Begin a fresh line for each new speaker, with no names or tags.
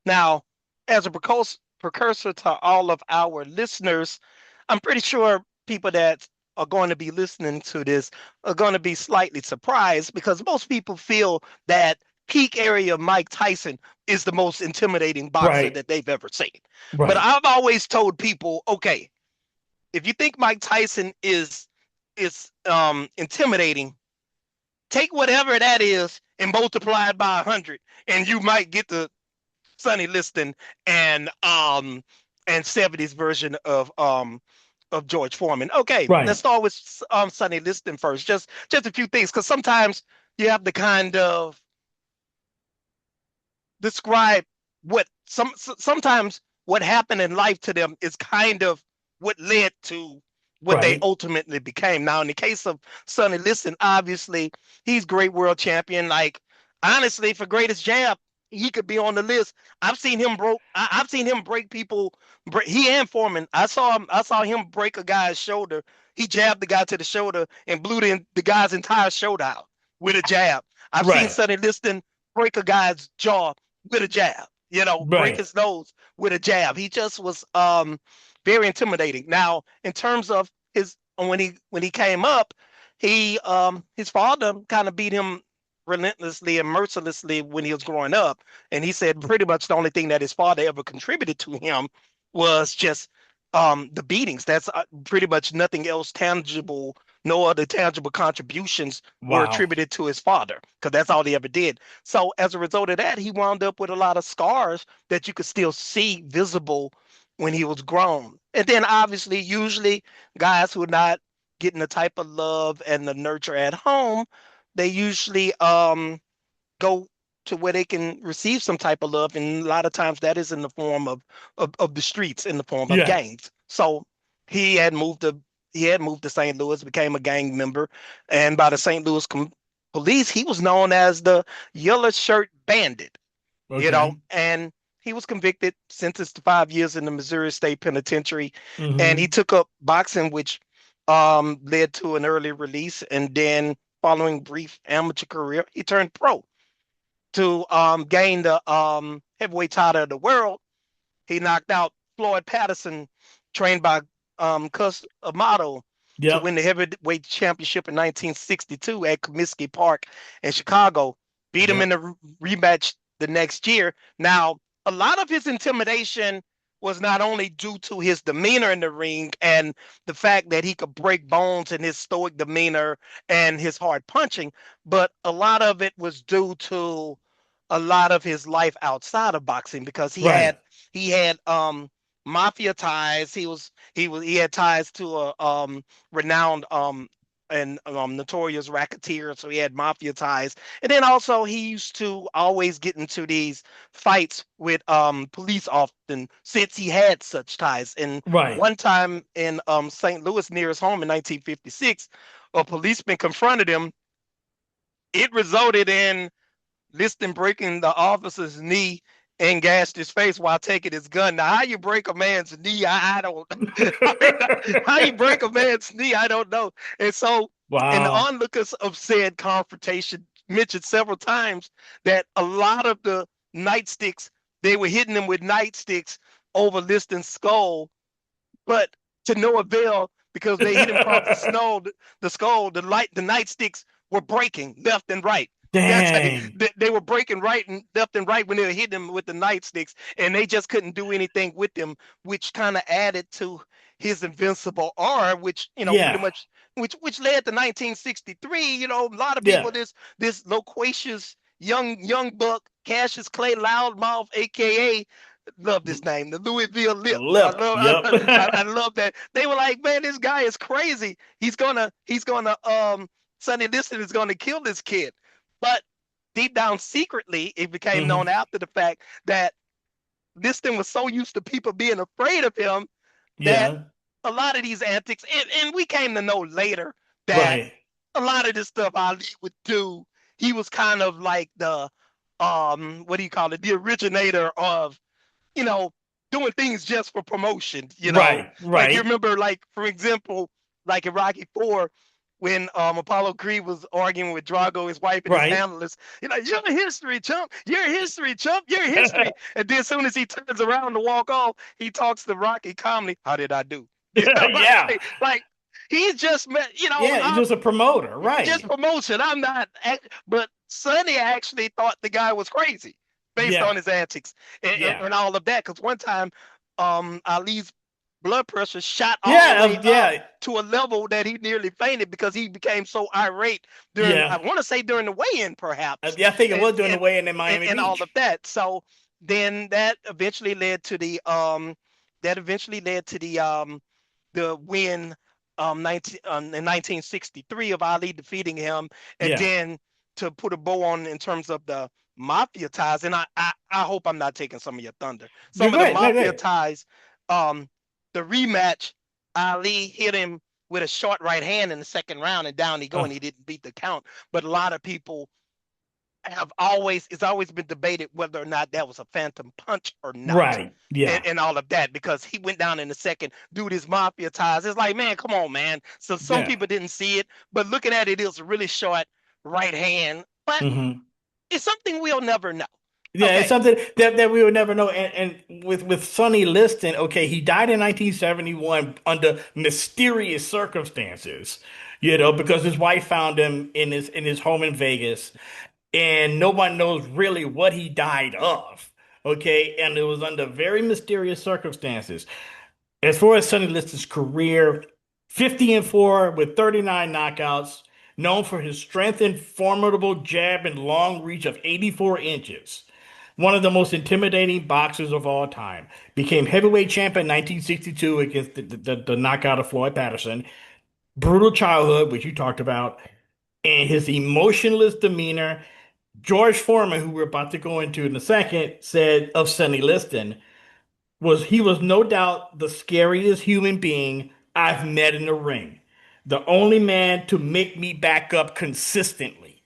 Now, as a precursor to all of our listeners, I'm pretty sure people that are going to be listening to this are going to be slightly surprised because most people feel that peak area Mike Tyson is the most intimidating boxer
Right.
that they've ever seen. But
Right.
I've always told people, okay, if you think Mike Tyson is intimidating, take whatever that is and multiply it by 100, and you might get the Sonny Liston and um and 70s version of George Foreman. Okay, let's
Right.
start with Sonny Liston first. Just a few things, because sometimes you have to kind of describe sometimes what happened in life to them is kind of what led to what they
Right.
ultimately became. Now, in the case of Sonny Liston, obviously he's great world champion. Like, honestly, for greatest jab, he could be on the list. I've seen him break people. He and Foreman. I saw him break a guy's shoulder. He jabbed the guy to the shoulder and blew the guy's entire shoulder out with a jab. I've seen
Right.
Sonny Liston break a guy's jaw with a jab, break
Right.
his nose with a jab. He just was very intimidating. Now, in terms of his when he came up, his father kind of beat him relentlessly and mercilessly when he was growing up. And he said pretty much the only thing that his father ever contributed to him was just the beatings. That's pretty much nothing else tangible. No other tangible contributions were
Wow.
attributed to his father because that's all he ever did. So as a result of that, he wound up with a lot of scars that you could still see visible when he was grown. And then obviously, usually guys who are not getting the type of love and the nurture at home, they usually go to where they can receive some type of love. And a lot of times that is in the form of the streets, in the form of
Yeah.
gangs. So he had moved to he had moved to St. Louis, became a gang member, and by the St. Louis police, he was known as the Yellow Shirt Bandit,
Okay.
and he was convicted, sentenced to 5 years in the Missouri State Penitentiary, and he
Hmm.
took up boxing, which led to an early release, and then following brief amateur career, he turned pro to gain the heavyweight title of the world. He knocked out Floyd Patterson, trained by Cus Amato, to
Yep.
win the heavyweight championship in 1962 at Comiskey Park in Chicago. Beat him in
Yep.
the rematch the next year. Now, a lot of his intimidation was not only due to his demeanor in the ring and the fact that he could break bones in his stoic demeanor and his hard punching, but a lot of it was due to a lot of his life outside of boxing because
Right.
he had mafia ties. He had ties to a renowned and notorious racketeer, so he had mafia ties. And then also he used to always get into these fights with police often since he had such ties. And
Right.
one time in St. Louis near his home in 1956, a policeman confronted him. It resulted in Liston breaking the officer's knee and gashed his face while taking his gun. Now, how you break a man's knee, I don't. I mean, how you break a man's knee, I don't know. And so, and the
Wow.
onlookers of said confrontation mentioned several times that a lot of the nightsticks, they were hitting him with nightsticks over Liston's skull, but to no avail because they hit him across the skull, the nightsticks were breaking left and right. That's
Dang.
they were breaking right and left and right when they were hitting him with the nightsticks, and they just couldn't do anything with them, which kind of added to his invincible aura, which pretty
Yeah.
much which led to 1963. A lot of
Yeah.
people this loquacious young buck Cassius Clay Loudmouth, aka love this name, the Louisville
The
Lip. I
lip.
love
Yep.
I love that. They were like, man, this guy is crazy. He's gonna Sonny Liston is gonna kill this kid. But deep down secretly, it became
Hmm.
known after the fact that Liston was so used to people being afraid of him that
Yeah.
a lot of these antics, and we came to know later that
Right.
a lot of this stuff Ali would do, he was kind of like the what do you call it, the originator of you know, doing things just for promotion.
Right.
Like you
Right.
remember, like for example, like in Rocky Four, when Apollo Creed was arguing with Drago, his wife, and his
Right.
analyst. You're like, you're history, chump. You're history, chump. You're history. And then as soon as he turns around to walk off, he talks to Rocky calmly. How did I do? You know,
Yeah.
like he's just you know,
Yeah, he's just a promoter,
just
right?
promotion. I'm not, but Sonny actually thought the guy was crazy based
Yeah.
on his antics
Yeah.
and all of that. Because one time, Ali's blood pressure shot all the
Yeah,
way up
yeah.
to a level that he nearly fainted because he became so irate during, I
Yeah.
want to say during the weigh-in, perhaps,
Yeah, I think it
and
was doing the
and
weigh-in in Miami
and all of
Beach.
that. So then that eventually led to the win in 1963 of Ali defeating him, and
Yeah.
then to put a bow on in terms of the mafia ties. And I hope I'm not taking some of your thunder.
Yeah,
Some of
go
the
ahead. No, go
mafia
ahead.
ties, um, the rematch, Ali hit him with a short right hand in the second round, and down he go,
Oh,
and he didn't beat the count. But a lot of people have always it's always been debated whether or not that was a phantom punch or not,
right. Yeah.
and all of that because he went down in the second due to his mafia ties. It's like, man, come on, man. So some
Yeah.
people didn't see it, but looking at it, it was a really short right hand. But
Hmm.
it's something we'll never know.
Yeah, it's
Okay,
something that we would never know. And with Sonny Liston, okay, he died in 1971 under mysterious circumstances, because his wife found him in his home in Vegas, and no one knows really what he died of. Okay, and it was under very mysterious circumstances. As far as Sonny Liston's career, 50-4 with 39 knockouts, known for his strength and formidable jab and long reach of 84 inches. One of the most intimidating boxers of all time. Became heavyweight champion in 1962 against the knockout of Floyd Patterson. Brutal childhood, which you talked about, and his emotionless demeanor. George Foreman, who we're about to go into in a second, said of Sonny Liston, he was no doubt the scariest human being I've met in the ring. The only man to make me back up consistently.